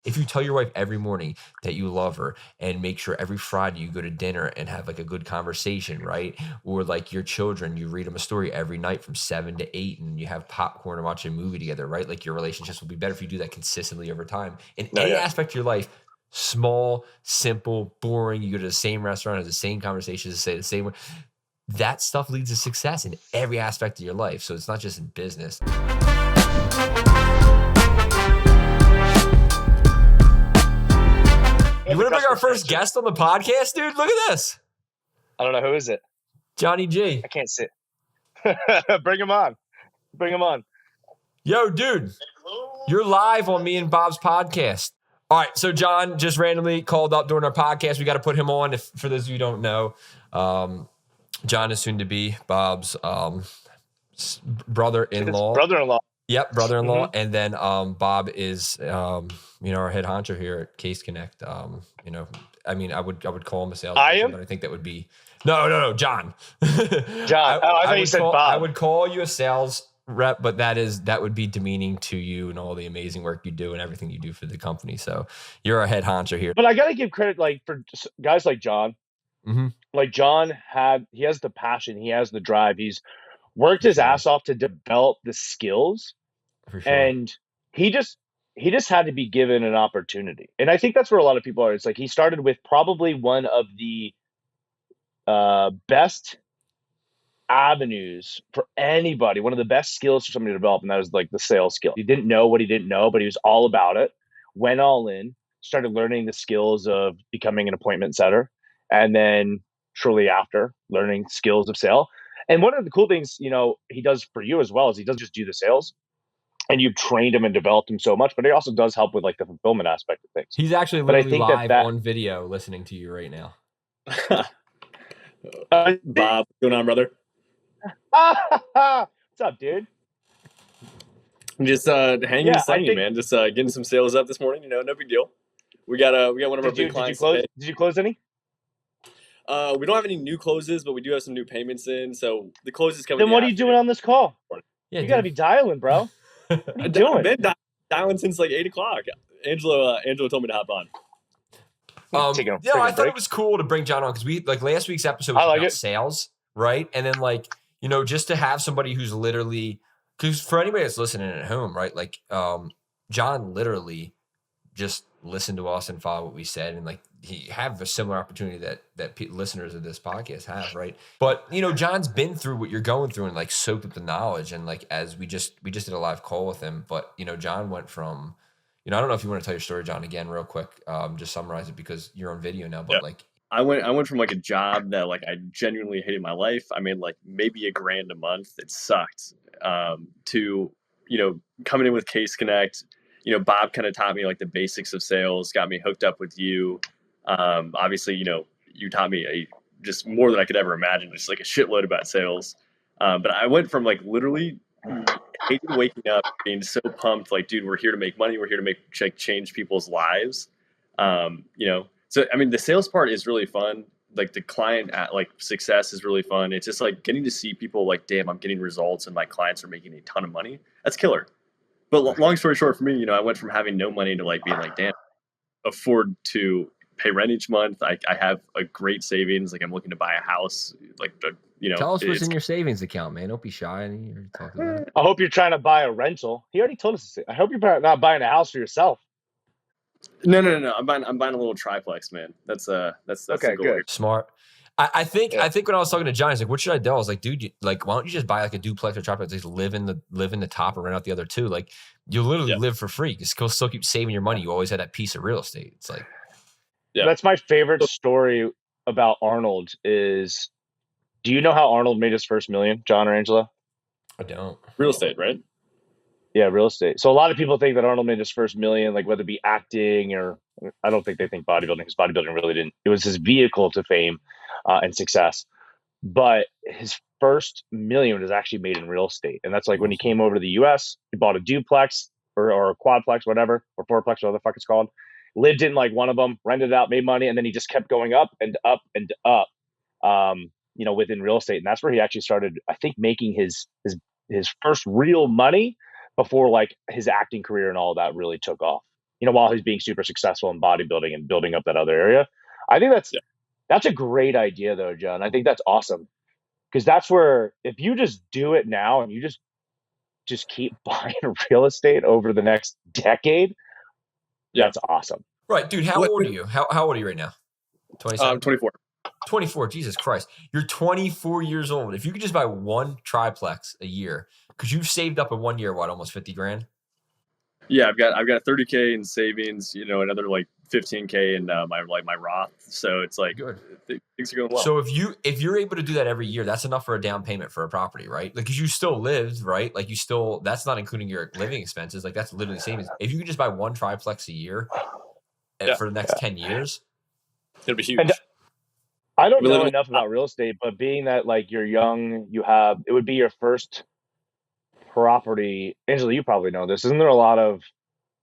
If you tell your wife every morning that you love her and make sure every Friday you go to dinner and have like a good conversation, right? Or like your children, you read them a story every night from 7 to 8 and you have popcorn and watch a movie together, right? Like your relationships will be better if you do that consistently over time. In any aspect of your life, small, simple, boring, you go to the same restaurant, have the same conversations, say the same way. That stuff leads to success in every aspect of your life. So it's not just in business. You want to bring our first guest on the podcast, dude? Look at this. I don't know. Who is it? Johnny G. I can't sit. Bring him on. Bring him on. Yo, dude. You're live on me and Bob's podcast. All right. So John just randomly called up during our podcast. We got to put him on. For those of you who don't know, John is soon to be Bob's brother-in-law. Brother-in-law. Yep, brother-in-law. Mm-hmm. And then Bob is, our head honcho here at Case Connect. I would call him a salesperson, but I think that would be no, John. John. I thought you said Bob. I would call you a sales rep, but that would be demeaning to you and all the amazing work you do and everything you do for the company. So you're our head honcho here. But I got to give credit, like, for guys like John. Mm-hmm. Like John he has the passion, he has the drive. He's worked his ass off to develop the skills. For sure. And he just had to be given an opportunity. And I think that's where a lot of people are. It's like he started with probably one of the best avenues for anybody, one of the best skills for somebody to develop, and that was like the sales skill. He didn't know what he didn't know, but he was all about it, went all in, started learning the skills of becoming an appointment setter, and then shortly after, learning skills of sale. And one of the cool things, he does for you as well is he doesn't just do the sales. And you've trained him and developed him so much, but he also does help with like the fulfillment aspect of things. He's actually literally live on video listening to you right now. Bob, what's going on, brother? What's up, dude? I'm just hanging and slinging, man. Just getting some sales up this morning. No big deal. We got one of our big clients. Did you close any? We don't have any new closes, but we do have some new payments in. So the closes coming. Then what are you doing on this call? Yeah, you got to be dialing, bro. What are you doing? I've been dialing since like 8 o'clock. Angela told me to hop on. I thought it was cool to bring John on because we like last week's episode was about sales, right? And then just to have somebody who's literally, because for anybody that's listening at home, right? Like John literally just listened to us and followed what we said, and like he have a similar opportunity that listeners of this podcast have, right? But John's been through what you're going through and like soaked up the knowledge, and like as we just did a live call with him, but John went from, I don't know if you want to tell your story, John, again real quick, just summarize it because you're on video now, but like I went from like a job that like I genuinely hated my life. I made like maybe $1,000 a month. It sucked. To coming in with Case Connect. Bob kind of taught me like the basics of sales, got me hooked up with you. Obviously, you taught me just more than I could ever imagine, just like a shitload about sales. But I went from like literally hating waking up, being so pumped, like, dude, we're here to make money. We're here to change people's lives. So, I mean, the sales part is really fun. Like the client success is really fun. It's just like getting to see people like, damn, I'm getting results and my clients are making a ton of money. That's killer. But long story short for me, I went from having no money to like being like, damn, afford to pay rent each month. I have a great savings. Like I'm looking to buy a house. Like tell us what's in your savings account, man. Don't be shy. I hope you're trying to buy a rental. He already told us. I hope you're not buying a house for yourself. No. I'm buying a little triplex, man. That's okay. Good. Smart. I think when I was talking to John, he's like, "What should I do?" I was like, "Dude, why don't you just buy like a duplex or triplex? Just live in the top and rent out the other two. Like, you literally live for free. You still keep saving your money. You always had that piece of real estate. It's like, that's my favorite story about Arnold. Is do you know how Arnold made his first million, John or Angela? I don't. Real estate, right? Yeah, real estate. So a lot of people think that Arnold made his first million, like whether it be acting or I don't think they think bodybuilding, because bodybuilding really didn't. It was his vehicle to fame and success. But his first million was actually made in real estate. And that's like when he came over to the US, he bought a duplex or a quadplex, whatever, or fourplex, whatever the fuck it's called. Lived in like one of them, rented it out, made money, and then he just kept going up and up and up, within real estate. And that's where he actually started, I think, making his first real money before like his acting career and all that really took off. while he's being super successful in bodybuilding and building up that other area. I think that's a great idea though, John. I think that's awesome. Because that's where, if you just do it now and you just keep buying real estate over the next decade, that's awesome. Right, dude. How old are you? How old are you right now? 27? 24. 24. Jesus Christ. You're 24 years old. If you could just buy one triplex a year, because you've saved up in 1 year, what, almost 50 grand? Yeah, I've got 30K in savings, another like 15K in my Roth. So it's like good. Things are going well. So if you're able to do that every year, that's enough for a down payment for a property, right? Like, because you still lived, right? Like that's not including your living expenses. Like, that's literally savings. If you could just buy one triplex a year for the next 10 years, it'll be huge. And I don't know enough about real estate, but being that like you're young, it would be your first property. Angela, you probably know this. Isn't there a lot of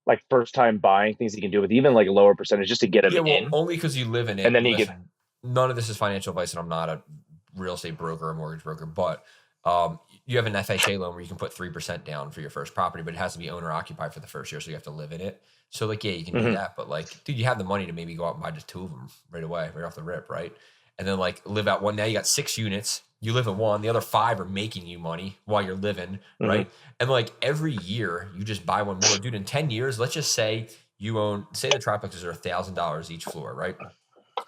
like first time buying things you can do with even like a lower percentage just to get it in? Only because you live in it. And then none of this is financial advice, and I'm not a real estate broker or mortgage broker, but you have an FHA loan where you can put 3% down for your first property, but it has to be owner occupied for the first year, so you have to live in it. So like, yeah, you can do that, but like, dude, you have the money to maybe go out and buy just 2 of them right away, right off the rip, right? And then like live out one. Now you got 6 units. You live in one. The other 5 are making you money while you're living, right? And like every year you just buy one more, dude. In 10 years, let's just say say the triplexes are $1,000 each floor, right?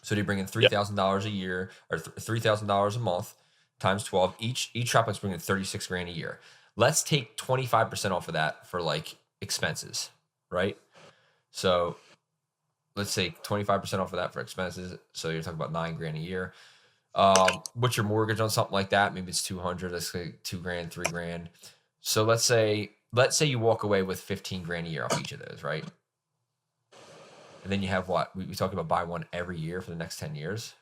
So they bring in $3,000 a year or $3,000 a month times 12. Each triplex bringing 36 grand a year. Let's take 25% off of that for like expenses, right? So let's say 25% off of that for expenses. So you're talking about 9 grand a year. What's your mortgage on something like that? Maybe it's 200. Let's say 2 grand, 3 grand. So let's say you walk away with 15 grand a year off each of those, right? And then you have what? We talked about buy one every year for the next 10 years,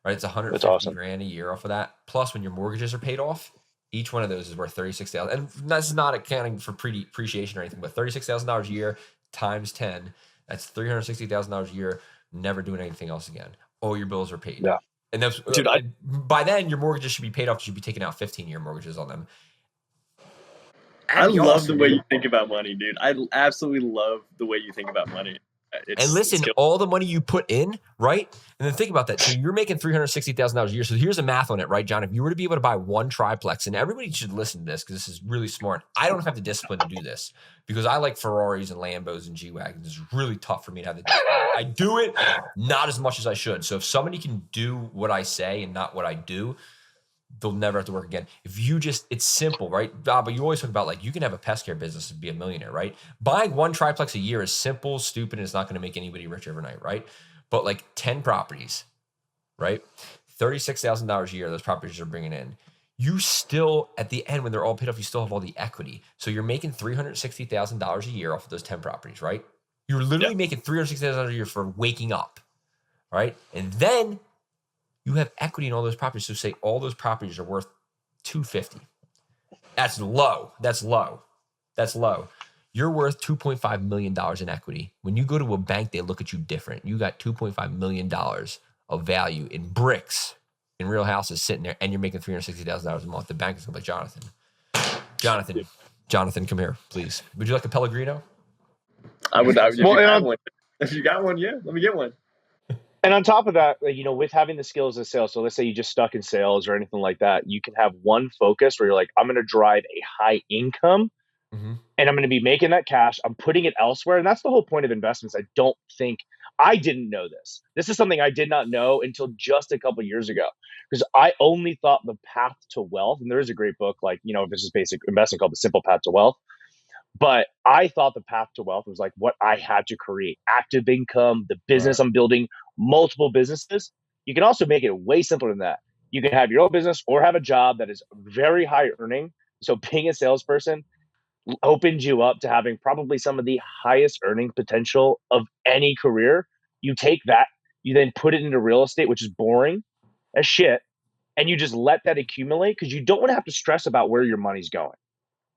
right? It's 150 grand a year off of that. Plus, when your mortgages are paid off, each one of those is worth $36,000. And that's not accounting for appreciation or anything, but $36,000 a year times 10, that's $360,000 a year, never doing anything else again. All your bills are paid. Yeah. And that's, dude, by then, your mortgages should be paid off. You should be taking out 15-year mortgages on them. I love the way you think about money, dude. I absolutely love the way you think about money. And listen, all the money you put in, right? And then think about that. So you're making $360,000 a year. So here's the math on it, right, John? If you were to be able to buy one triplex, and everybody should listen to this because this is really smart. I don't have the discipline to do this because I like Ferraris and Lambos and G-Wagons. It's really tough for me to have the discipline. I do it not as much as I should. So if somebody can do what I say and not what I do, they'll never have to work again. If you it's simple, right? But you always talk about like you can have a pest care business and be a millionaire, right? Buying one triplex a year is simple, stupid, and it's not going to make anybody rich overnight, right? But like 10 properties, right? $36,000 a year, those properties are bringing in. You still, at the end, when they're all paid off, you still have all the equity. So you're making $360,000 a year off of those 10 properties, right? You're literally making $360,000 a year for waking up, right? And then you have equity in all those properties. So say all those properties are worth $250. That's low. You're worth $2.5 million in equity. When you go to a bank, they look at you different. You got $2.5 million of value in bricks, in real houses sitting there, and you're making $360,000 a month. The bank is going to be like, Jonathan, come here, please. Would you like a Pellegrino? I would. If you got one, yeah, let me get one. And on top of that, with having the skills of sales, so let's say you just stuck in sales or anything like that, you can have one focus where you're like, I'm going to drive a high income and I'm going to be making that cash. I'm putting it elsewhere. And that's the whole point of investments. I didn't know this. This is something I did not know until just a couple of years ago, because I only thought the path to wealth, and there is a great book, like, this is basic investing called The Simple Path to Wealth. But I thought the path to wealth was like what I had to create: active income, the business I'm building, multiple businesses. You can also make it way simpler than that. You can have your own business or have a job that is very high earning. So being a salesperson opens you up to having probably some of the highest earning potential of any career. You take that, you then put it into real estate, which is boring as shit, and you just let that accumulate because you don't want to have to stress about where your money's going.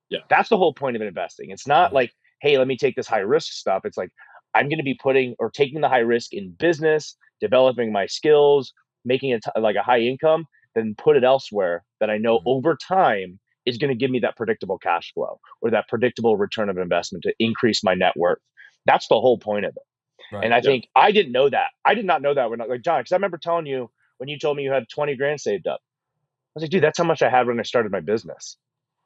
Yeah. That's the whole point of investing. It's not like, hey, let me take this high risk stuff. It's like, I'm going to be taking the high risk in business, developing my skills, making it like a high income, then put it elsewhere that I know over time is going to give me that predictable cash flow or that predictable return of investment to increase my net worth. That's the whole point of it. Right. And I think I didn't know that. I did not know that when like John, because I remember telling you when you told me you had 20 grand saved up. I was like, dude, that's how much I had when I started my business.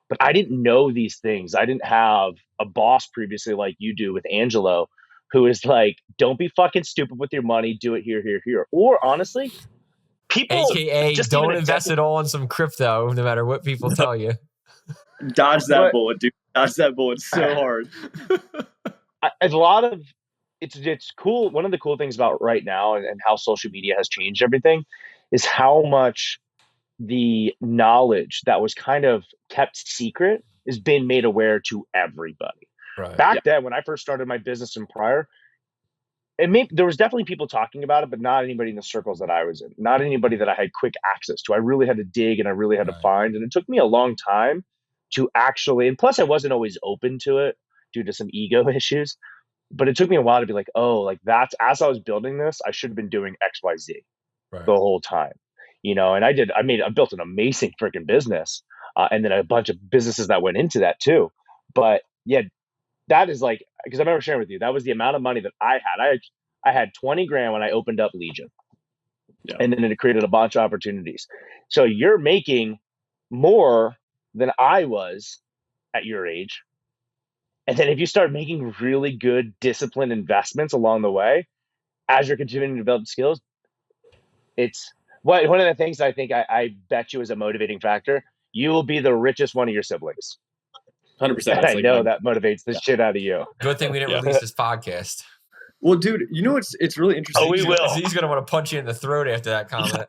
But I didn't know these things. I didn't have a boss previously like you do with Angelo, who is like, don't be fucking stupid with your money. Do it here, here, here. Or honestly, people AKA just don't invest it all in some crypto, no matter what people tell you. Dodge that bullet, dude. Dodge that bullet so hard. A lot of it's cool. One of the cool things about right now and how social media has changed everything is how much the knowledge that was kind of kept secret is being made aware to everybody. Right. Back then, when I first started my business and prior, there was definitely people talking about it, but not anybody in the circles that I was in, not anybody that I had quick access to. I really had to dig and I really had to find, and it took me a long time to actually, and plus I wasn't always open to it due to some ego issues, but it took me a while to be like, oh, like that's, as I was building this, I should have been doing X, Y, Z the whole time, you know? And I built an amazing freaking business. And then a bunch of businesses that went into that too. But yeah, that is like, because I remember sharing with you, that was the amount of money that I had. I had 20 grand when I opened up Legion. Yeah. And then it created a bunch of opportunities. So you're making more than I was at your age. And then if you start making really good disciplined investments along the way, as you're continuing to develop skills, it's one of the things I think I bet you is a motivating factor. You will be the richest one of your siblings. 100%. And I know that motivates the shit out of you. Good thing we didn't release this podcast. Well, dude, you know it's really interesting. Oh, we will. Z's gonna want to punch you in the throat after that comment.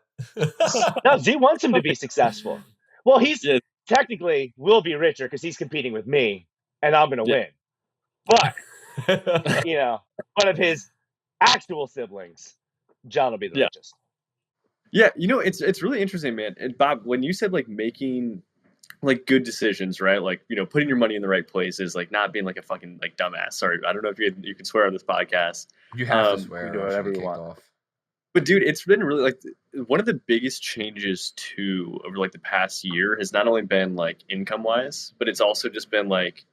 No, Z wants him to be successful. Well, he's technically will be richer because he's competing with me, and I'm gonna win. But you know, one of his actual siblings, John will be the richest. Yeah, you know, it's really interesting, man. And Bob, when you said like making like good decisions, right? Like, you know, putting your money in the right places, like not being like a fucking like dumbass. Sorry, I don't know if you can swear on this podcast. You have to swear. You do whatever you want. But dude, it's been really like one of the biggest changes too over like the past year has not only been like income wise, but it's also just been like,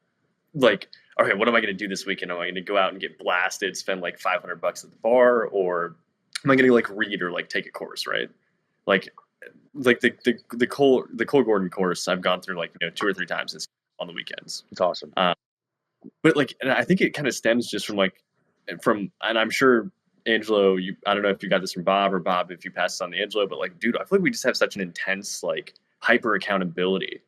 okay, what am I going to do this weekend? Am I going to go out and get blasted, spend like $500 at the bar, or am I going to like read or like take a course, right? Like the Cole Gordon course I've gone through like, you know, 2 or 3 times on the weekends. It's awesome. But like, and I think it kind of stems just from and I'm sure Angelo, I don't know if you got this from Bob or Bob if you passed this on to Angelo, but like, dude, I feel like we just have such an intense like hyper accountability.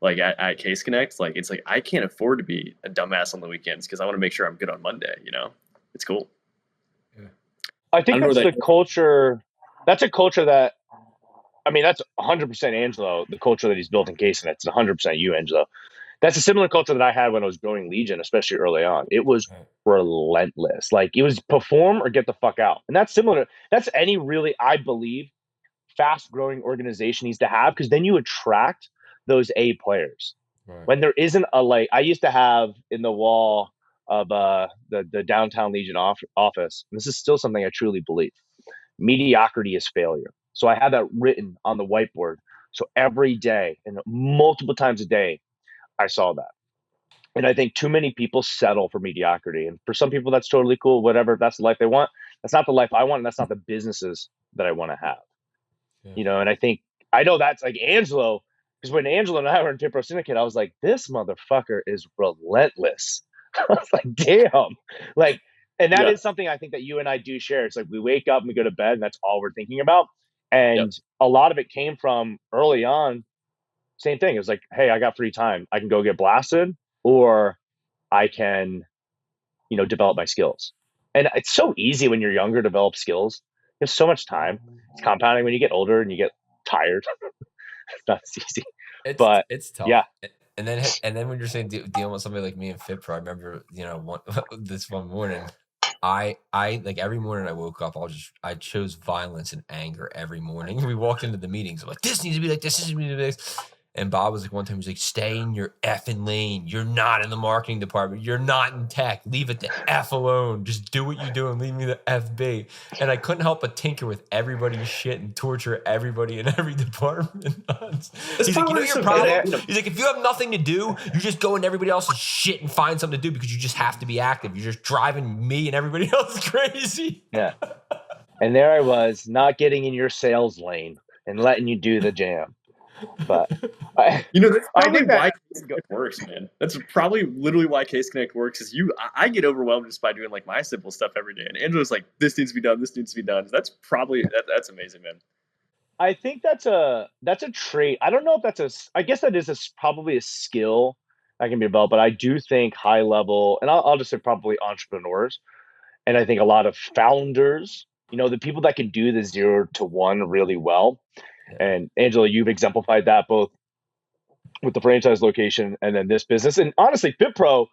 Like at Case Connect, like it's like I can't afford to be a dumbass on the weekends because I want to make sure I'm good on Monday. You know, it's cool. Yeah. I think that's the culture. That's a culture that, I mean, that's 100% Angelo. The culture that he's built in Case Connect, it's 100% you, Angelo. That's a similar culture that I had when I was growing Legion, especially early on. It was relentless. Like it was perform or get the fuck out, and that's similar. That's any really, I believe, fast growing organization needs to have, because then you attract those A players. Right. When there isn't a, like I used to have in the wall of the downtown Legion office, and this is still something I truly believe, mediocrity is failure. So I had that written on the whiteboard. So every day and multiple times a day, I saw that. And I think too many people settle for mediocrity. And for some people, that's totally cool. Whatever, if that's the life they want. That's not the life I want. And that's not the businesses that I want to have. Yeah. You know, and I know that's like Angelo, because when Angelo and I were in Tip Pro Syndicate, I was like, this motherfucker is relentless. I was like, damn. Like, and that is something I think that you and I do share. It's like we wake up and we go to bed and that's all we're thinking about. And a lot of it came from early on. Same thing. It was like, hey, I got free time. I can go get blasted, or I can, you know, develop my skills. And it's so easy when you're younger to develop skills. You have so much time. It's compounding when you get older and you get tired. It's not as easy. It's tough. Yeah. And then when you're saying dealing with somebody like me in FitPro, I remember, you know, this one morning, I like every morning I woke up, I chose violence and anger every morning. We walked into the meetings. I'm like, this needs to be like this. This needs to be like this. And Bob was like, one time, he was like, stay in your effing lane. You're not in the marketing department. You're not in tech. Leave it the F alone. Just do what you do and leave me the F be. And I couldn't help but tinker with everybody's shit and torture everybody in every department. He's like, you know your problem? He's like, if you have nothing to do, you just go into everybody else's shit and find something to do because you just have to be active. You're just driving me and everybody else crazy. Yeah. And there I was, not getting in your sales lane and letting you do the jam. But that's probably why Case Connect works, man. That's probably literally why Case Connect works. Is I get overwhelmed just by doing like my simple stuff every day, and Angela's like, "This needs to be done. This needs to be done." That's probably that's amazing, man. I think that's a trait. I don't know if that's I guess that is probably a skill that can be developed. But I do think high level, and I'll just say probably entrepreneurs, and I think a lot of founders. The people that can do the 0 to 1 really well. And Angela, you've exemplified that both with the franchise location and then this business. And honestly, FitPro,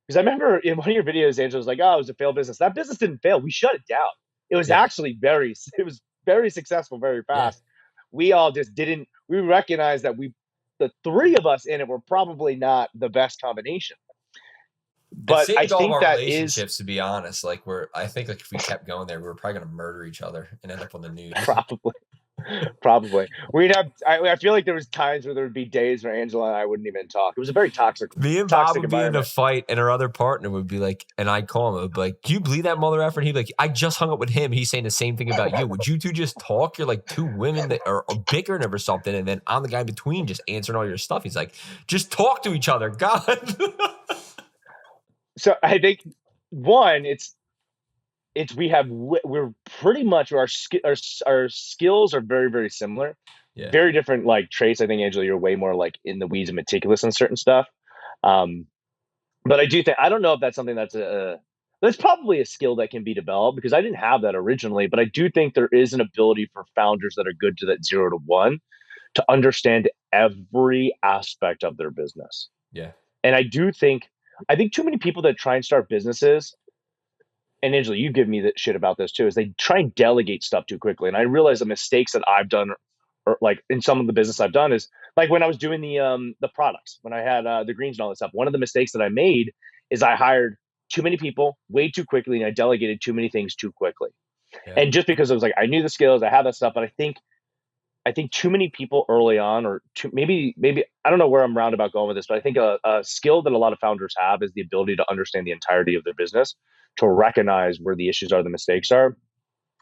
because I remember in one of your videos, Angela was like, "Oh, it was a failed business." That business didn't fail. We shut it down. It was actually very successful, very fast. We all just didn't. We recognized that the three of us in it were probably not the best combination. But I think all that relationships, to be honest, like I think like if we kept going there, we were probably going to murder each other and end up on the news. Probably. We'd have. I feel like there was times where there would be days where Angela and I wouldn't even talk. It was a very toxic. Me and Bob would be in a fight, and our other partner would be like, and I'd call him, I'd be like, "Do you believe that mother effer?" And he'd be like, "I just hung up with him. He's saying the same thing about you. Would you two just talk? You're like two women that are bickering over something, and then I'm the guy in between just answering all your stuff." He's like, "Just talk to each other, God." So I think one, we're pretty much our skills are very, very similar. Yeah. Very different like traits. I think, Angela, you're way more like in the weeds and meticulous on certain stuff. But I do think, I don't know if that's something that's probably a skill that can be developed, because I didn't have that originally, but I do think there is an ability for founders that are good to that 0 to 1 to understand every aspect of their business. Yeah. And I think too many people that try and start businesses, and Angela, you give me the shit about this too, is they try and delegate stuff too quickly. And I realize the mistakes that I've done, or like in some of the business I've done, is like when I was doing the products, when I had the greens and all that stuff. One of the mistakes that I made is I hired too many people way too quickly, and I delegated too many things too quickly. Yeah. And just because I was like, I knew the skills, I had that stuff, but I think too many people early on, or maybe I don't know where I'm roundabout going with this, but I think a skill that a lot of founders have is the ability to understand the entirety of their business, to recognize where the issues are, the mistakes are.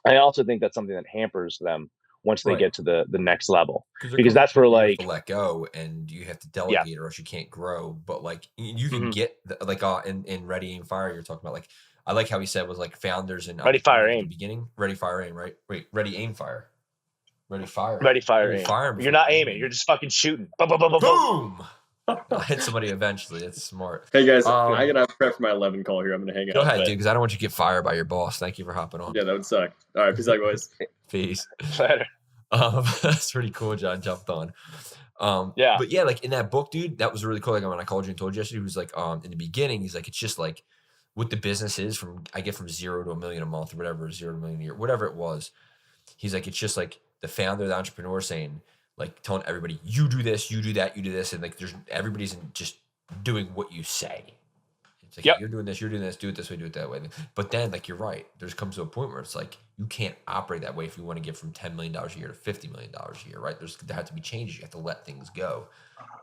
I also think that's something that hampers them once they get to the next level, because that's where like you have to let go and you have to delegate, or else you can't grow. But like you can get like in Ready Aim Fire, you're talking about, like, I like how he said was like founders and Ready Fire Aim, beginning Ready Fire Aim, right? Wait, Ready Aim Fire. Ready, fire. Ready, fire, aim. You're not aiming. You're just fucking shooting. Boom! I'll hit somebody eventually. It's smart. Hey, guys, I got to prep for my 11 call here. I'm going to hang out. Go ahead, dude, because I don't want you to get fired by your boss. Thank you for hopping on. Yeah, that would suck. All right, peace out, boys. Peace. Later. That's pretty cool. John jumped on. Yeah. But yeah, like in that book, dude, that was really cool. Like when I called you and told you yesterday, he was like, in the beginning, he's like, it's just like what the business is I get from 0 to $1 million a month or whatever, 0 to $1 million a year, whatever it was. He's like, it's just like the founder, the entrepreneur saying, like, telling everybody, you do this, you do that, you do this. And like, everybody's just doing what you say. It's like, hey, you're doing this, do it this way, do it that way. But then, like, you're right. There's comes to a point where it's like, you can't operate that way if you want to get from $10 million a year to $50 million a year, right? There have to be changes. You have to let things go.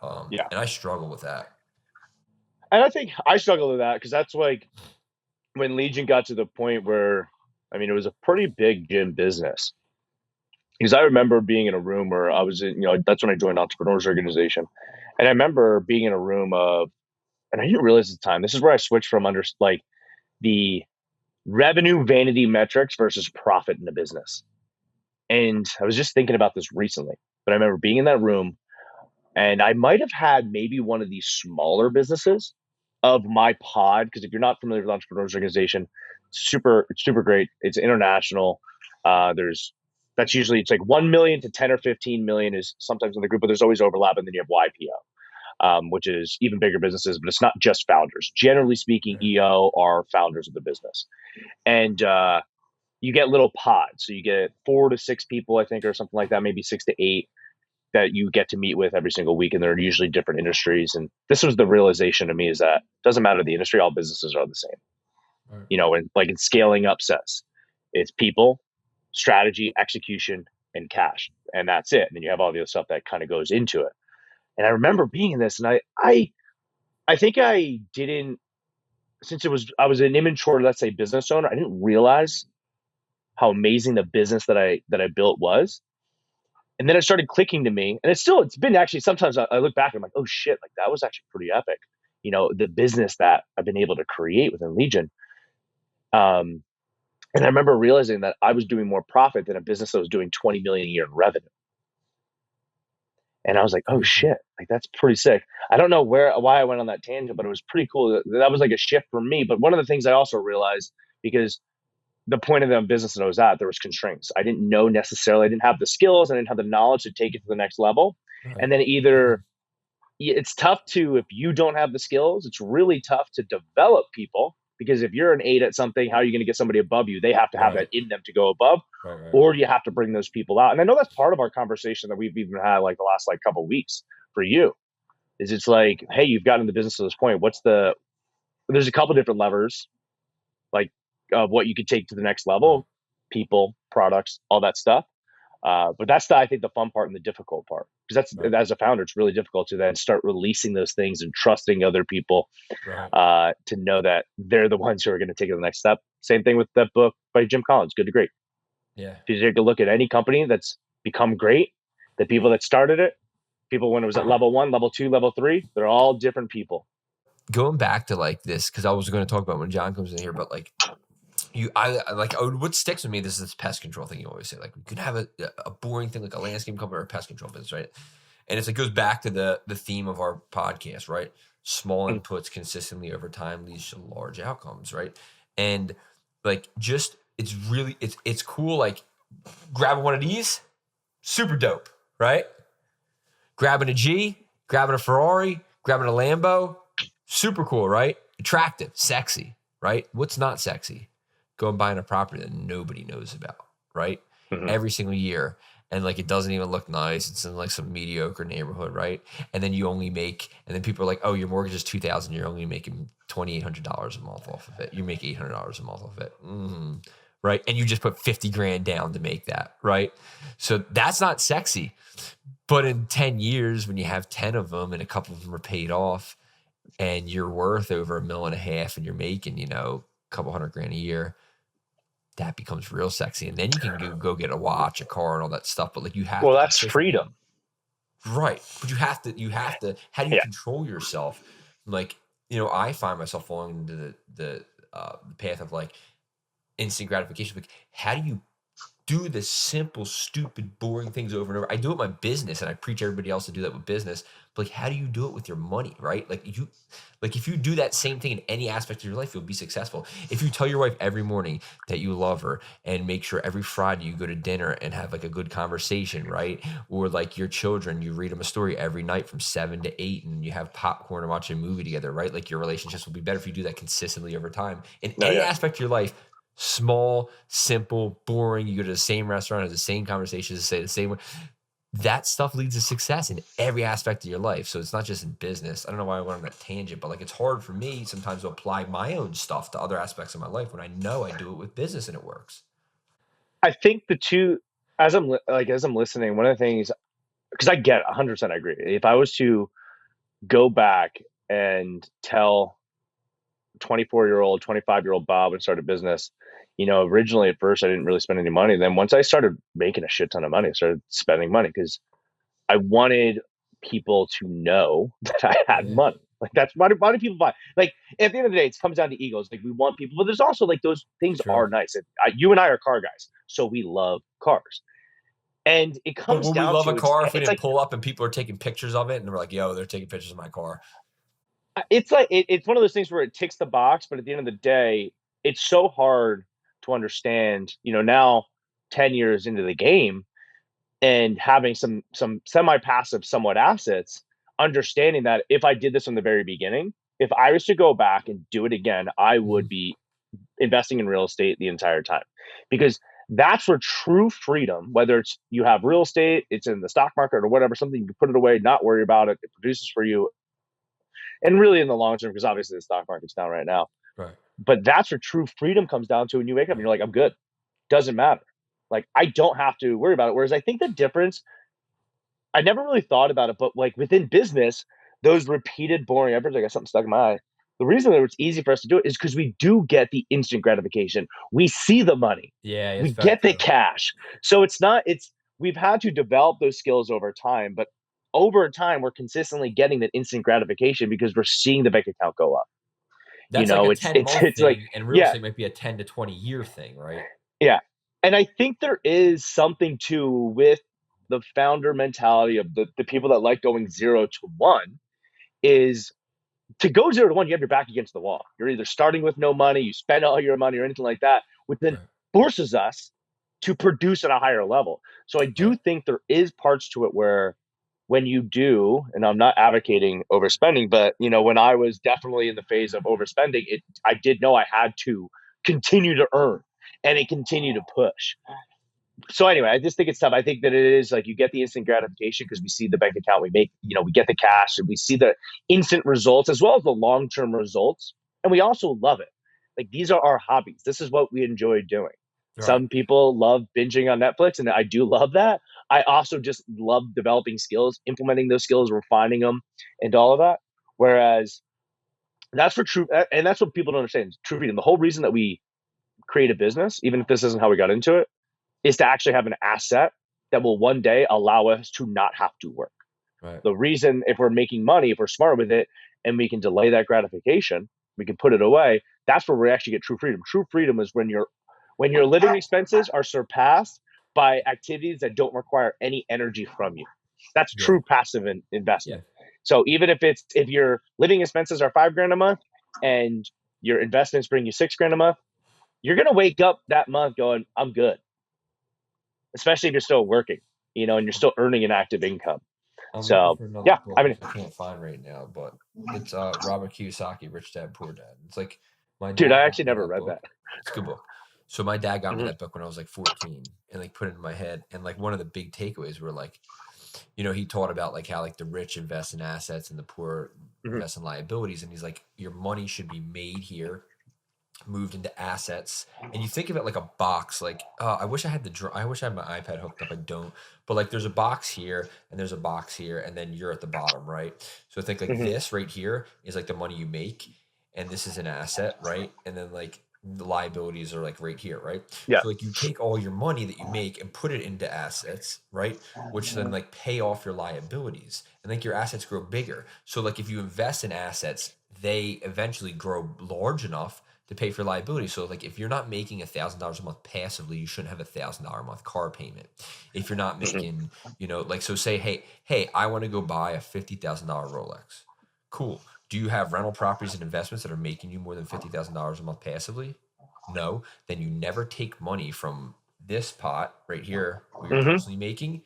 And I struggle with that. And I think I struggle with that because that's like when Legion got to the point where, I mean, it was a pretty big gym business. Because I remember being in a room where I was in, that's when I joined Entrepreneurs Organization. And I remember being in a room of, and I didn't realize at the time, this is where I switched from like the revenue vanity metrics versus profit in the business. And I was just thinking about this recently, but I remember being in that room, and I might have had maybe one of these smaller businesses of my pod. Because if you're not familiar with Entrepreneurs Organization, it's super great. It's international. That's usually, it's like 1 million to 10 or 15 million is sometimes in the group, but there's always overlap. And then you have YPO, which is even bigger businesses, but it's not just founders. Generally speaking, EO are founders of the business. And you get little pods. So you get 4 to 6 people, I think, or something like that, maybe 6 to 8. that you get to meet with every single week, and they're usually different industries. And this was the realization to me, is that it doesn't matter the industry, all businesses are the same. Right. And like in scaling up says, it's people, strategy, execution, and cash. And that's it. And then you have all the other stuff that kind of goes into it. And I remember being in this, and I think I didn't, since I was an immature, let's say, business owner, I didn't realize how amazing the business that I built was. And then it started clicking to me, and it's been actually, sometimes I look back and I'm like, oh shit, like that was actually pretty epic. The business that I've been able to create within Legion. And I remember realizing that I was doing more profit than a business that was doing 20 million a year in revenue. And I was like, oh shit, like that's pretty sick. I don't know why I went on that tangent, but it was pretty cool. That was like a shift for me. But one of the things I also realized, because the point of the business that I was at, there was constraints. I didn't know necessarily, I didn't have the skills, I didn't have the knowledge to take it to the next level. Right. And then it's tough if you don't have the skills, it's really tough to develop people, because if you're an 8 at something, how are you going to get somebody above you? They have to have that in them to go above, or you have to bring those people out. And I know that's part of our conversation that we've even had like the last couple of weeks for you, is it's like, hey, you've gotten the business to this point. There's a couple different levers, like of what you could take to the next level, people, products, all that stuff. But that's I think the fun part and the difficult part, because as a founder, it's really difficult to then start releasing those things and trusting other people to know that they're the ones who are going to take it to the next step. Same thing with that book by Jim Collins, Good to Great. Yeah. If you take a look at any company that's become great, the people that started it, people when it was at level 1, level 2, level 3, they're all different people. Going back to like this, because I was going to talk about when John comes in here, but like what sticks with me, this is this pest control thing you always say. Like, we could have a boring thing like a landscape company or a pest control business, right? And it goes back to the theme of our podcast, right? Small inputs consistently over time leads to large outcomes, right? And like, just it's cool. Like, grabbing one of these, super dope, right? Grabbing a G, grabbing a Ferrari, grabbing a Lambo, super cool, right? Attractive, sexy, right? What's not sexy? Go and buying a property that nobody knows about, right? Mm-hmm. Every single year. And like, it doesn't even look nice. It's in like some mediocre neighborhood, right? And then and then people are like, oh, your mortgage is $2,000. You're only making $2,800 a month off of it. You make $800 a month off of it. Mm-hmm. Right? And you just put $50,000 down to make that, right? So that's not sexy. But in 10 years, when you have 10 of them and a couple of them are paid off, and you're worth over $1.5 million and you're making, a couple $100,000 a year, that becomes real sexy. And then you can go get a watch, a car, and all that stuff. But like, you have that's freedom. Right. But you have to, how do you control yourself? Like, I find myself falling into the path of like instant gratification. Like, how do you do the simple, stupid, boring things over and over? I do it in my business, and I preach everybody else to do that with business. But like, how do you do it with your money, right? Like, if you do that same thing in any aspect of your life, you'll be successful. If you tell your wife every morning that you love her, and make sure every Friday you go to dinner and have like a good conversation, right? Or like your children, you read them a story every night from 7 to 8, and you have popcorn and watch a movie together, right? Like, your relationships will be better if you do that consistently over time in any aspect of your life. Small, simple, boring. You go to the same restaurant, have the same conversations, say the same way. That stuff leads to success in every aspect of your life. So it's not just in business. I don't know why I went on that tangent, but like, it's hard for me sometimes to apply my own stuff to other aspects of my life when I know I do it with business and it works. I think the two, as I'm listening, one of the things, because I get 100%, I agree. If I was to go back and tell 24-year-old, 25-year-old Bob and start a business, originally at first I didn't really spend any money. Then once I started making a shit ton of money, I started spending money because I wanted people to know that I had money. Like, that's why do people buy? Like, at the end of the day, it comes down to egos. Like, we want people, but there's also like, those things are nice. You and I are car guys, so we love cars. And it comes down to, we love a car if we didn't pull up and people are taking pictures of it, and we're like, yo, they're taking pictures of my car. It's like, it's one of those things where it ticks the box, but at the end of the day, it's so hard to understand, now 10 years into the game and having some semi-passive somewhat assets, understanding that if I did this from the very beginning, if I was to go back and do it again, I would be investing in real estate the entire time, because That's where true freedom, whether it's you have real estate, it's in the stock market or whatever, something you can put it away, not worry about it. It produces for you. And really in the long term, because obviously the stock market's down right now. Right. But that's where true freedom comes down to when you wake up and you're like, I'm good. Doesn't matter. Like, I don't have to worry about it. Whereas I think the difference, I never really thought about it, but like within business, those repeated boring efforts, I got something stuck in my eye. The reason that it's easy for us to do it is because we do get the instant gratification. We see the money. Yeah, it's We very get the true. cash. So we've had to develop those skills over time, but over time we're consistently getting that instant gratification because we're seeing the bank account go up. That's like a 10-month It's like, thing, and real yeah, estate might be a 10 to 20-year thing, right? yeah. And I think there is something too with the founder mentality of the people that like going 0 to 1 is to go 0 to 1, you have your back against the wall. You're either starting with no money, you spend all your money or anything like that, which then Right. forces us to produce at a higher level. So I do Right. think there is parts to it where when you do, and I'm not advocating overspending, but when I was definitely in the phase of overspending, I did know I had to continue to earn and it continue to push. So anyway, I just think it's tough. I think that it is like you get the instant gratification because we see the bank account, we make, we get the cash and we see the instant results as well as the long-term results. And we also love it. Like these are our hobbies. This is what we enjoy doing. Right. Some people love binging on Netflix, and I do love that. I also just love developing skills, implementing those skills, refining them, and all of that. Whereas that's for true, and that's what people don't understand. True freedom. The whole reason that we create a business, even if this isn't how we got into it, is to actually have an asset that will one day allow us to not have to work. Right. The reason, if we're making money, if we're smart with it, and we can delay that gratification, we can put it away. That's where we actually get true freedom. True freedom is when your living expenses are surpassed by activities that don't require any energy from you. That's Yeah. true passive investment. So even if your living expenses are $5,000 a month and your investments bring you $6,000 a month, you're gonna wake up that month going, I'm good. Especially if you're still working, and you're still earning an active income. I'm looking So for another yeah, book I which mean, I can't find right now, but it's Robert Kiyosaki, Rich Dad Poor Dad. It's like my dude, dad I got actually me never that read book. that. It's a good book. So my dad got me Mhm. that book when I was like 14 and like put it in my head. And like one of the big takeaways were like, he taught about like how like the rich invest in assets and the poor Mhm. invest in liabilities. And he's like, your money should be made here, moved into assets, and you think of it like a box. Like, I wish I had I wish I had my iPad hooked up. I don't, but like, there's a box here, and there's a box here, and then you're at the bottom, right? So I think like Mhm. this right here is like the money you make, and this is an asset, right? And then like the liabilities are like right here, right? Yeah. So like you take all your money that you make and put it into assets, right? Which then like pay off your liabilities, and like your assets grow bigger. So like if you invest in assets, they eventually grow large enough to pay for liability. So like if you're not making $1,000 a month passively, you shouldn't have $1,000 a month car payment. If you're not Mhm. making, like, so say, hey, I want to go buy a $50,000 Rolex. Cool. Do you have rental properties and investments that are making you more than $50,000 a month passively? No. Then you never take money from this pot right here where you're Mhm. personally making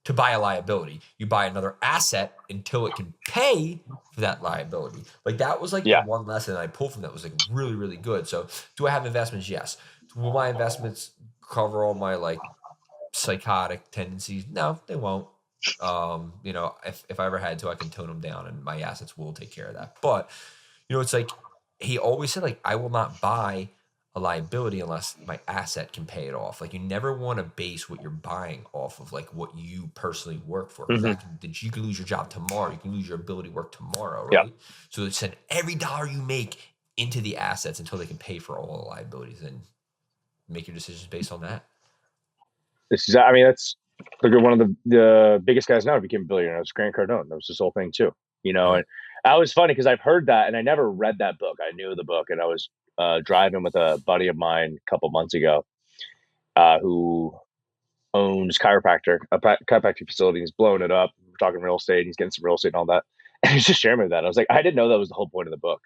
to buy a liability. You buy another asset until it can pay for that liability. Like that was like the Yeah. one lesson I pulled from that was like really, really good. So do I have investments? Yes. Will my investments cover all my like psychotic tendencies? No, they won't. If I ever had to, I can tone them down and my assets will take care of that. But it's like he always said, like, I will not buy a liability unless my asset can pay it off. Like you never want to base what you're buying off of like what you personally work for. Because Mhm. you can lose your job tomorrow. You can lose your ability to work tomorrow, Yeah. right? So send every dollar you make into the assets until they can pay for all the liabilities and make your decisions based on that. I mean, that's one of the biggest guys now became a billionaire. It was Grant Cardone. That was his whole thing too. Right. And I was funny because I've heard that and I never read that book. I knew the book, and I was driving with a buddy of mine a couple months ago who owns chiropractic facility. He's blowing it up. We're talking real estate. He's getting some real estate and all that. And he's just sharing me that. I was like, I didn't know that was the whole point of the book.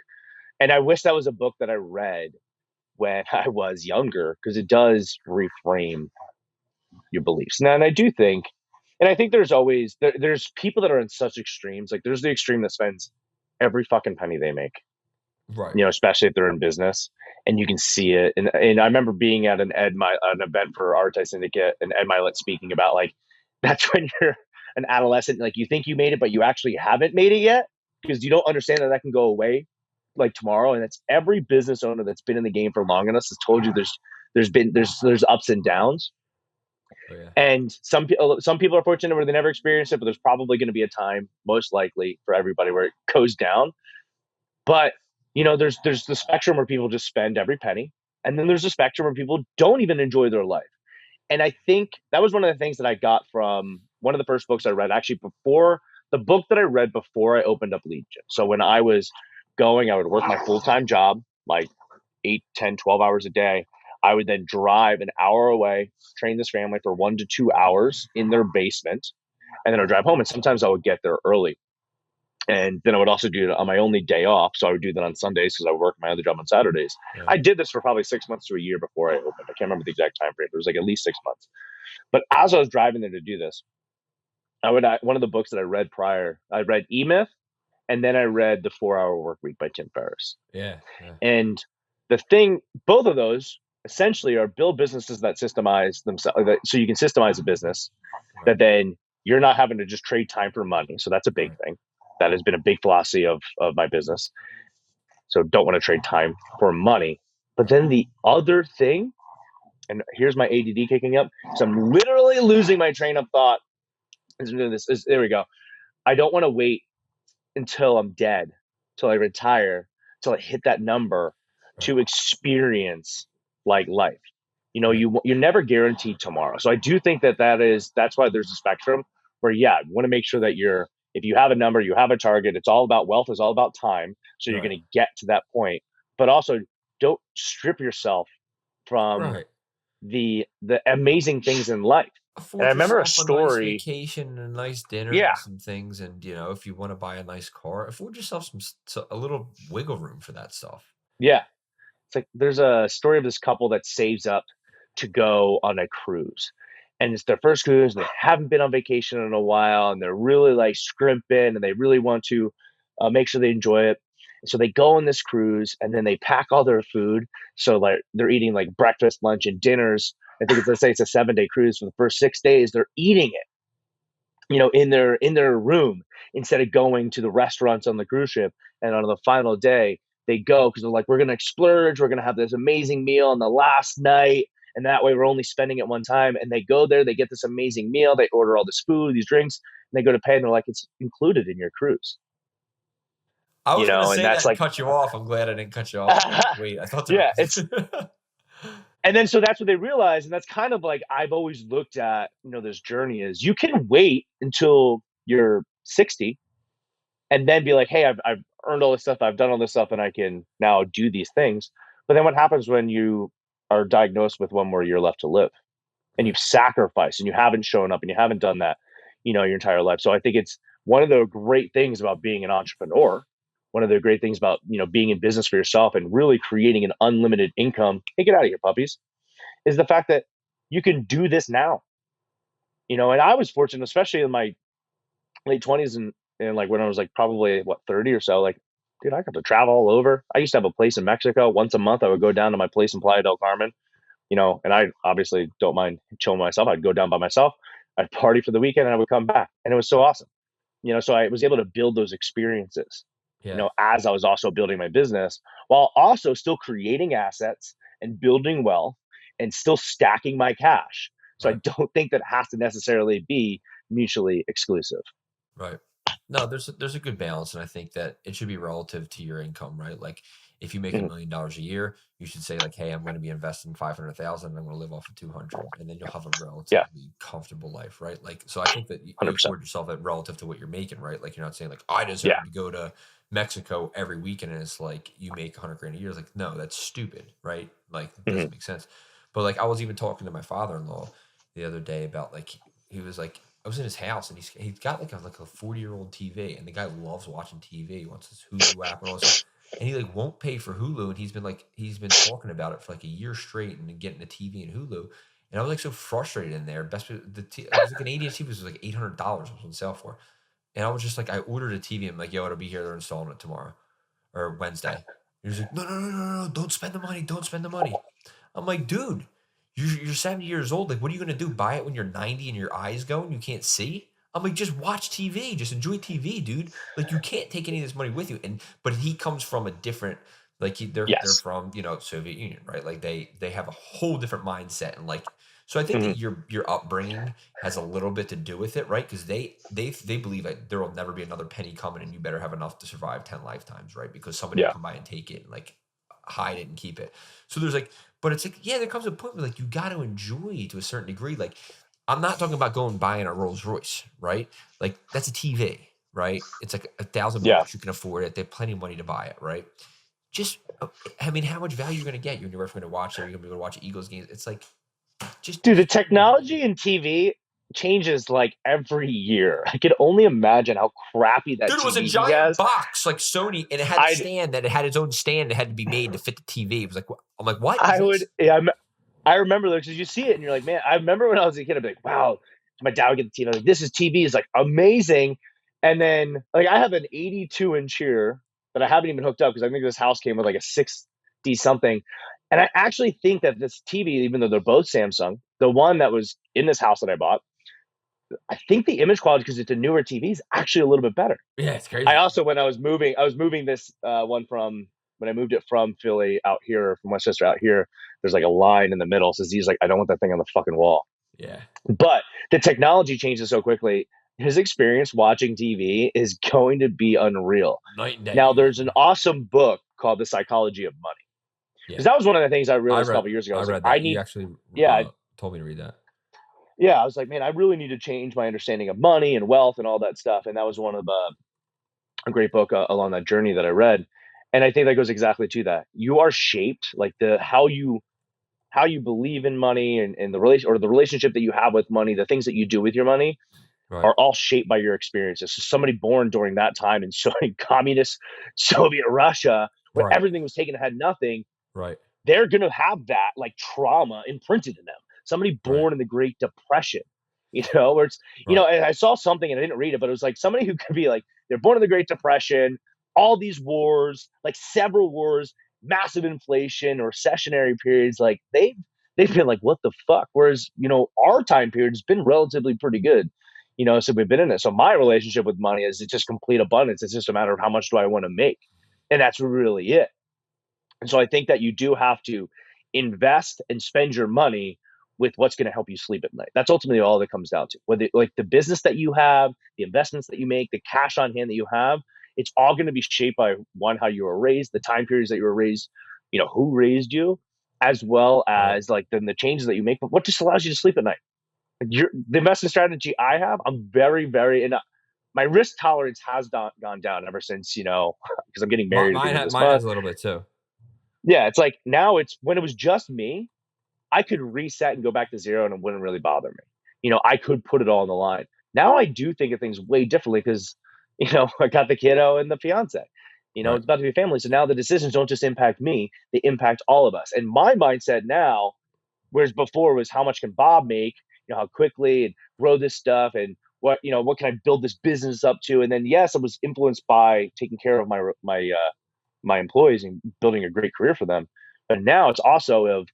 And I wish that was a book that I read when I was younger because it does reframe your beliefs. Now, and I do think, and I think there's people that are in such extremes. Like there's the extreme that spends every fucking penny they make Right. Especially if they're in business, and you can see it. And I remember being at an event for Artist Syndicate, and Ed Milet speaking about like that's when you're an adolescent, like you think you made it, but you actually haven't made it yet because you don't understand that can go away like tomorrow. And it's every business owner that's been in the game for long enough has told you there's ups and downs. Oh, yeah. And some people are fortunate where they never experience it, but there's probably going to be a time, most likely for everybody, where it goes down. But there's the spectrum where people just spend every penny, and then there's a spectrum where people don't even enjoy their life. And I think that was one of the things that I got from one of the first books I read, actually before the book that I read before I opened up Legion. So when I was going, I would work my full-time job, like 8, 10, 12 hours a day. I would then drive an hour away, train this family for 1 to 2 hours in their basement, and then I would drive home. And sometimes I would get there early. And then I would also do it on my only day off. So I would do that on Sundays because I work my other job on Saturdays. Yeah. I did this for probably 6 months to a year before I opened. I can't remember the exact time frame. It was like at least 6 months. But as I was driving there to do this, one of the books that I read prior, I read E-Myth, and then I read The 4-Hour Workweek by Tim Ferriss. Yeah. And both of those essentially are build businesses that systemize themselves, so you can systemize a business that then you're not having to just trade time for money. So that's a big thing. That has been a big philosophy of my business. So don't want to trade time for money. But then the other thing, and here's my ADD kicking up, so I'm literally losing my train of thought. There we go. I don't want to wait until I'm dead, till I retire, till I hit that number to experience like life. You're never guaranteed tomorrow. So I do think that's why there's a spectrum where, you want to make sure that if you have a number, you have a target. It's all about wealth. It's all about time. So you're going to get to that point, but also don't strip yourself from the amazing things in life. Afford and I remember a yourself a nice story. vacation and a nice dinner Yeah. and some things. And, if you want to buy a nice car, afford yourself a little wiggle room for that stuff. Yeah. It's like there's a story of this couple that saves up to go on a cruise. And it's their first cruise, and they haven't been on vacation in a while, and they're really like scrimping, and they really want to make sure they enjoy it. And so they go on this cruise, and then they pack all their food. So like they're eating like breakfast, lunch, and dinners. Let's say it's a 7-day cruise. For the first 6 days, they're eating it, in their room instead of going to the restaurants on the cruise ship. And on the final day, they go because they're like, we're going to splurge. We're going to have this amazing meal on the last night. And that way we're only spending it one time. And they go there, they get this amazing meal. They order all this food, these drinks, and they go to pay. And they're like, it's included in your cruise. I was going to say that and cut you off. I'm glad I didn't cut you off. Wait, I thought And then so that's what they realize. And that's kind of like I've always looked at, this journey is you can wait until you're 60 and then be like, hey, I've earned all this stuff. I've done all this stuff and I can now do these things. But then what happens when you are diagnosed with one more year left to live and you've sacrificed and you haven't shown up and you haven't done that, your entire life. So I think it's one of the great things about being an entrepreneur. One of the great things about, being in business for yourself and really creating an unlimited income, hey, get out of here, puppies, is the fact that you can do this now. And I was fortunate, especially in my late 20s and like when I was like probably 30 or so, like, dude, I got to travel all over. I used to have a place in Mexico. Once a month, I would go down to my place in Playa del Carmen, and I obviously don't mind chilling myself. I'd go down by myself. I'd party for the weekend and I would come back. And it was so awesome. So I was able to build those experiences. As I was also building my business while also still creating assets and building wealth and still stacking my cash. So I don't think that it has to necessarily be mutually exclusive. Right. No, there's a good balance. And I think that it should be relative to your income, right? Like if you make $1 million a year, you should say like, hey, I'm going to be investing 500,000 and I'm going to live off of 200. And then you'll have a relatively comfortable life, right? Like, so I think that you afford yourself at relative to what you're making, right? Like you're not saying like, I deserve to go to Mexico every weekend and it's like you make 100 grand a year. It's like, no, that's stupid, right? Like it doesn't make sense. But like I was even talking to my father-in-law the other day about like he was like I was in his house and he's got like a 40-year-old TV and the guy loves watching TV. He wants his Hulu app and all this stuff. And he like won't pay for Hulu and he's been talking about it for like a year straight and getting a TV and Hulu. And I was like so frustrated in there. It was like an 80-inch TV was like $800 was on sale for. And I was just like, I ordered a TV. I'm like, yo, it'll be here. They're installing it tomorrow or Wednesday. He's like, no, don't spend the money. Don't spend the money. I'm like, dude, you're 70 years old. Like, what are you going to do? Buy it when you're 90 and your eyes go and you can't see? I'm like, just watch TV. Just enjoy TV, dude. Like, you can't take any of this money with you. But he comes from a different, like, they're from, Soviet Union, right? Like, they have a whole different mindset. And, like, so I think that your upbringing has a little bit to do with it, right? Because they believe that there will never be another penny coming and you better have enough to survive 10 lifetimes, right? Because somebody will come by and take it and, like, hide it and keep it. So there's like, but it's like, yeah, there comes a point where like you got to enjoy to a certain degree. Like, I'm not talking about going buying a Rolls Royce, right? Like, that's a TV, right? It's like $1,000. You can afford it. They have plenty of money to buy it, right? Just, I mean, how much value you're going to get? You're never going to watch it. You're going to be able to watch Eagles games. It's like, dude, the technology in TV changes like every year. I could only imagine how crappy that TV is. Dude, it was a giant box like Sony, and it had a stand that it had its own stand that had to be made to fit the TV. It was like, I'm like, what? I remember those because you see it and you're like, man, I remember when I was a kid, I'd be like, wow, my dad would get the TV. I'm like, this is TV is like amazing. And then like I have an 82-inch here that I haven't even hooked up because I think this house came with like a 60 something. And I actually think that this TV, even though they're both Samsung, the one that was in this house that I bought, I think the image quality, because it's a newer TV, is actually a little bit better. Yeah, it's crazy. I also, when I was moving this one from, when I moved it from Philly out here, from Westchester out here, there's like a line in the middle. So he's like, I don't want that thing on the fucking wall. Yeah. But the technology changes so quickly. His experience watching TV is going to be unreal. Night and day. Now, there's an awesome book called The Psychology of Money. Because that was one of the things I realized a couple years ago. I read that. You actually told me to read that. Yeah, I was like, man, I really need to change my understanding of money and wealth and all that stuff. And that was one of a great book along that journey that I read. And I think that goes exactly to that. You are shaped, like how you believe in money and the relationship that you have with money, the things that you do with your money are all shaped by your experiences. So somebody born during that time in communist Soviet Russia, where everything was taken and had nothing, they're going to have that like trauma imprinted in them. Somebody born in the Great Depression, where it's, and I saw something and I didn't read it, but it was like somebody who could be like, they're born in the Great Depression, all these wars, like several wars, massive inflation or recessionary periods, like they've been like, what the fuck? Whereas, our time period has been relatively pretty good, so we've been in it. So my relationship with money is it's just complete abundance. It's just a matter of how much do I want to make? And that's really it. And so I think that you do have to invest and spend your money with what's going to help you sleep at night. That's ultimately all that comes down to. Whether like the business that you have, the investments that you make, the cash on hand that you have, it's all going to be shaped by one, how you were raised, the time periods that you were raised, who raised you, as well as like then the changes that you make. But what just allows you to sleep at night? The investment strategy I have, I'm very, very, and my risk tolerance has gone down ever since, because I'm getting married. Mine has a little bit too. Yeah, it's like now it's when it was just me, I could reset and go back to zero and it wouldn't really bother me. I could put it all on the line. Now I do think of things way differently because, I got the kiddo and the fiance. It's about to be a family. So now the decisions don't just impact me, they impact all of us. And my mindset now, whereas before was how much can Bob make, how quickly and grow this stuff and what can I build this business up to? And then, yes, I was influenced by taking care of my employees and building a great career for them. But now it's also of,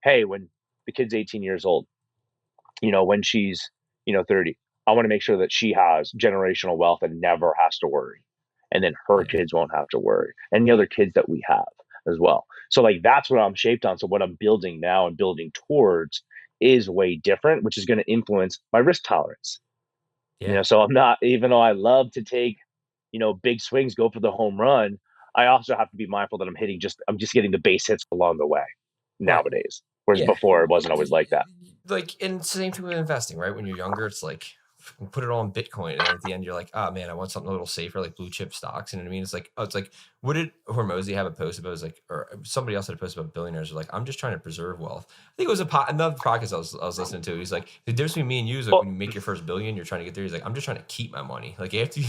hey, when the kid's 18 years old, when she's, 30, I want to make sure that she has generational wealth and never has to worry. And then her kids won't have to worry. And the other kids that we have as well. So like, that's what I'm shaped on. So what I'm building now and building towards is way different, which is going to influence my risk tolerance. Yeah. So I'm not, even though I love to take, big swings, go for the home run, I also have to be mindful that I'm just getting the base hits along the way nowadays. Whereas before it wasn't always like that. Like, and it's the same thing with investing, right? When you're younger, it's like, put it all in Bitcoin. And at the end, you're like, oh man, I want something a little safer, like blue chip stocks. You know what I mean? It's like, what did Hormozy have a post about? It was like, or somebody else had a post about billionaires. Like, I'm just trying to preserve wealth. I think it was another podcast I was listening to. He's like, the difference between me and you is like, when you make your first billion, you're trying to get there. He's like, I'm just trying to keep my money. Like, after you.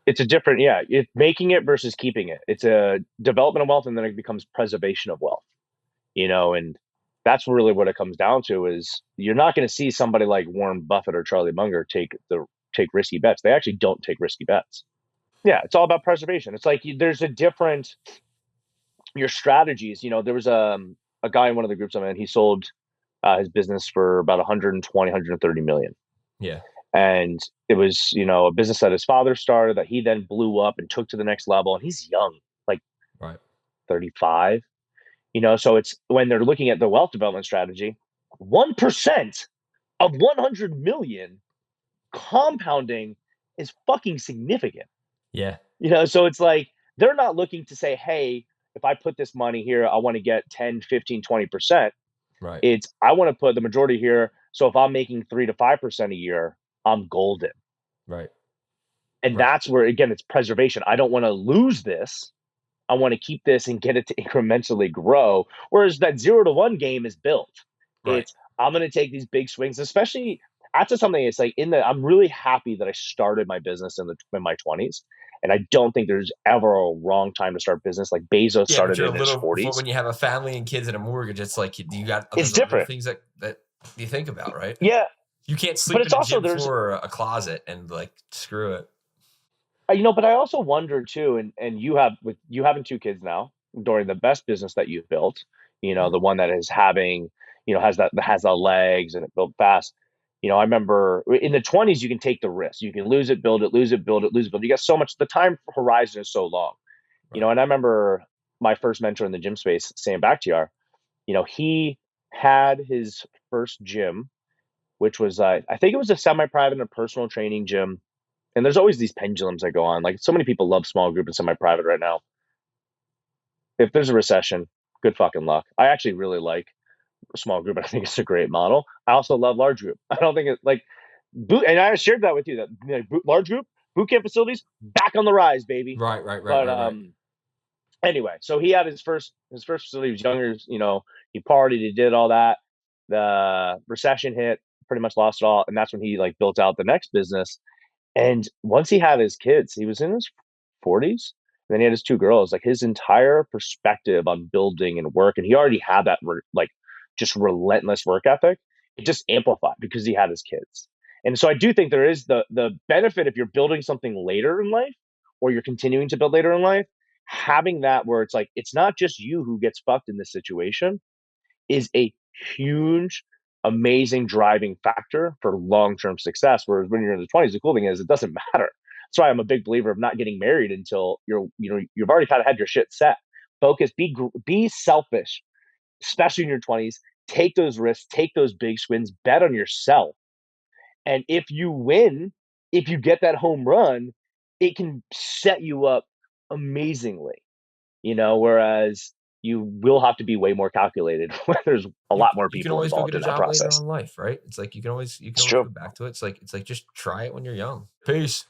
It's a different, it's making it versus keeping it. It's a development of wealth, and then it becomes preservation of wealth, and that's really what it comes down to. Is you're not going to see somebody like Warren Buffett or Charlie Munger take risky bets. They actually don't take risky bets. Yeah, it's all about preservation. It's like there's a different your strategies, there was a guy in one of the groups I'm in, he sold his business for about 120, 130 million. Yeah. And it was, a business that his father started that he then blew up and took to the next level. And he's young, like right. 35. So it's when they're looking at the wealth development strategy, 1% of 100 million compounding is fucking significant. Yeah. So it's like they're not looking to say, hey, if I put this money here, I want to get 10, 15, 20%. Right. It's I want to put the majority here. So if I'm making 3 to 5% a year, I'm golden. Right. And that's where, again, it's preservation. I don't want to lose this. I want to keep this and get it to incrementally grow. Whereas that 0 to 1 game is built. Right. It's I'm going to take these big swings, especially after something. It's like I'm really happy that I started my business in my 20s. And I don't think there's ever a wrong time to start business. Like Bezos started in his 40s. When you have a family and kids and a mortgage, it's like you got different things that you think about, right? Yeah. You can't sleep in a gym floor or a closet and like screw it. But I also wonder too, and you having 2 kids now, during the best business that you've built, the one that is having, has the legs and it built fast. I remember in the 20s, you can take the risk. You can lose it, build it, lose it, build it, lose it, build it. You got so much, the time horizon is so long, and I remember my first mentor in the gym space, Sam Bakhtiar, he had his first gym, which was, I think it was a semi-private and a personal training gym. And there's always these pendulums that go on. Like so many people love small group and semi-private right now. If there's a recession, good fucking luck. I actually really like small group. I think it's a great model. I also love large group. I don't think it's like and I shared that with you that large group boot camp facilities back on the rise, baby. Right. But anyway, so he had his first facility. He was younger. He partied. He did all that. The recession hit. Pretty much lost it all, and that's when he like built out the next business. And once he had his kids, he was in his 40s. And then he had his 2 girls. Like his entire perspective on building and work, and he already had that just relentless work ethic. It just amplified because he had his kids. And so I do think there is the benefit if you're building something later in life, or you're continuing to build later in life, having that where it's like it's not just you who gets fucked in this situation is a huge, amazing driving factor for long-term success. Whereas when you're in the 20s, the cool thing is it doesn't matter. That's why I'm a big believer of not getting married until you've already kind of had your shit set. Focus, be selfish, especially in your 20s. Take those risks, take those big swings, bet on yourself. And if you win, if you get that home run, it can set you up amazingly. Whereas you will have to be way more calculated when there's a lot more people involved in that process. Later on in life, right? It's like you can always go back to it. It's like just try it when you're young. Peace.